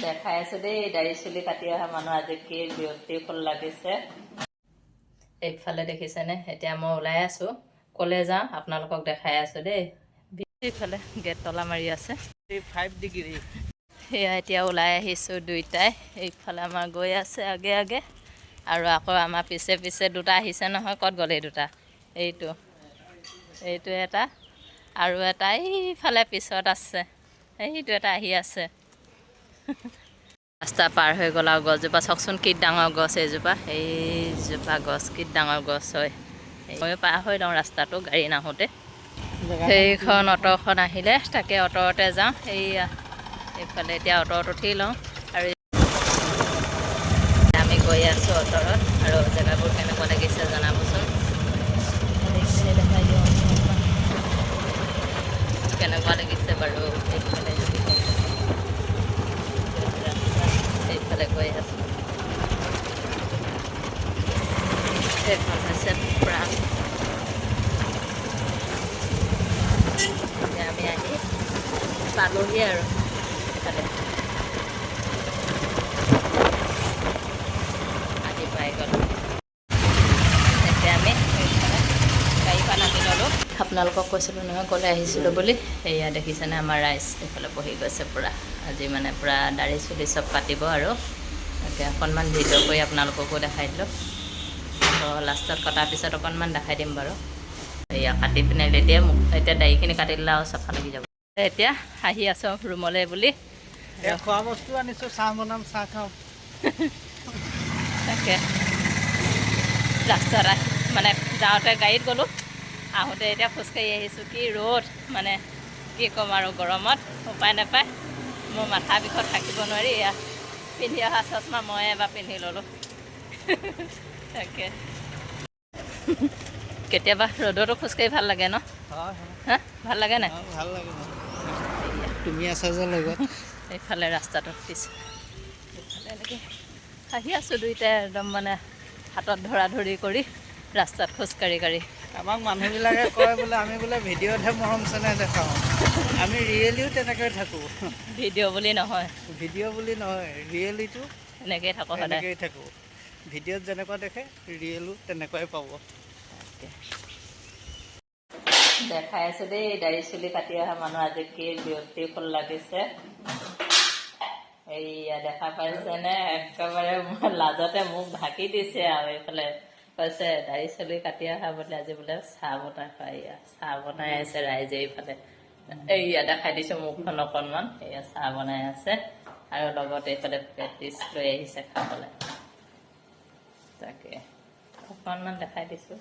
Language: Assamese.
দেখাই আছো দেই দাড়ি চুলি কাটি অহা মানুহ আজি কি বিৰক্তিফুল লাগিছে এইফালে দেখিছেনে এতিয়া মই ওলাই আছো কলে যাওঁ আপোনালোকক দেখাই আছো দেই এইফালে গেট তলা মাৰি আছে 5 ডিগ্ৰী সেয়া এতিয়া ওলাই আহিছো দুইটাই এইফালে আমাৰ গৈ আছে আগে আগে আৰু আকৌ আমাৰ পিছে পিছে দুটা আহিছে নহয় কত গ'লে দুটা এইটো এটা আৰু এটা এইফালে পিছত আছে এইটো এটা আহি আছে ৰাস্তা পাৰ হৈ গ'ল আৰু গছজোপা চাওকচোন কি ডাঙৰ গছ এইজোপা গছ কি ডাঙৰ গছ হয় ময়ো পাৰ হৈ লওঁ ৰাস্তাটো গাড়ী নাহোঁতে সেইখন অটোখন আহিলে তাকে অটোতে যাওঁ এইয়া এইফালে এতিয়া অটোত উঠি লওঁ আৰু আমি গৈ আছোঁ অটৰত আৰু জেগাবোৰ কেনেকুৱা লাগিছে জনাবচোন দেখাই দিওঁ কেনেকুৱা লাগিছে বাৰু এইফালে গৈ আছোঁ এইখন হৈছে প্ৰাণ এতিয়া আমি আহি পালোহি আৰু ইফালে আহি পাই গ'লোঁ এতিয়া আমি গাড়ীখন নামি ল'লোঁ আপোনালোকক কৈছিলোঁ নহয় ক'লে আহিছিলোঁ বুলি সেয়া দেখিছেনে আমাৰ ৰাইজ এইফালে বহি গৈছে পূৰা আজি মানে পূৰা দাড়ি চুলি চব কাটিব আৰু এতিয়া অকণমান ভিডিঅ' কৰি আপোনালোককো দেখাই দিলোঁ লাষ্টত কটাৰ পিছত অকণমান দেখাই দিম বাৰু এয়া কাটি পিনে এতিয়া দাড়িখিনি কাটি দিলে আৰু চাফা লাগি যাব এতিয়া আহি আছোঁ ৰুমলৈ বুলি খোৱা বস্তু আনিছোঁ চাহ বনাম চাহ খাওঁ তাকে ৰাস্তাত মানে যাওঁতে গাড়ীত গ'লোঁ আহোঁতে এতিয়া খোজকাঢ়ি আহিছোঁ কি ৰ'দ মানে কি ক'ম আৰু গৰমত উপায় নাপায় মোৰ মাথা বিষত থাকিব নোৱাৰি এয়া পিন্ধি অহা চশমা মই এবাৰ পিন্ধি ল'লোঁ তাকে কেতিয়াবা ৰ'দতো খোজকাঢ়ি ভাল লাগে ন হা ভাল লাগে নাই ভাল লাগে তুমি আছা যে লগত এইফালে ৰাস্তাটোত এইফালে এনেকৈ আহি আছোঁ দুইটাই একদম মানে হাতত ধৰা ধৰি কৰি ৰাস্তাত খোজকাঢ়ি কাঢ়ি আমাক মানুহবিলাকে কয় বোলে আমি বোলে ভিডিঅ'তহে মৰম চেনেহ দেখাওঁ আমি ৰিয়েলিও তেনেকৈ থাকোঁ ভিডিঅ' বুলি নহয় ৰিয়েলিটো এনেকৈয়ে থাকোঁ এনেকৈয়ে থাকোঁ ভিডিঅ'ত যেনেকুৱা দেখে ৰিয়েলো তেনেকুৱাই পাব দেখাই আছোঁ দেই দাড়ি চুলি কাটি অহা মানুহ আজি কি বিৰক্তিফুল লাগিছে এইয়া দেখা পাইছেনে একেবাৰে লাজতে মোক ঢাকি দিছে আৰু এইফালে কৈছে দাড়ি চুলি কাটি অহা বুলি আজি বোলে চাহ বনাই খাই চাহ বনাই আছে ৰাইজে এইফালে এইয়া দেখাই দিছোঁ মুখখন অকণমান এয়া চাহ বনাই আছে আৰু লগতে এইফালে পেটিছ লৈ আহিছে খাবলৈ তাকে অকণমান দেখাই দিছোঁ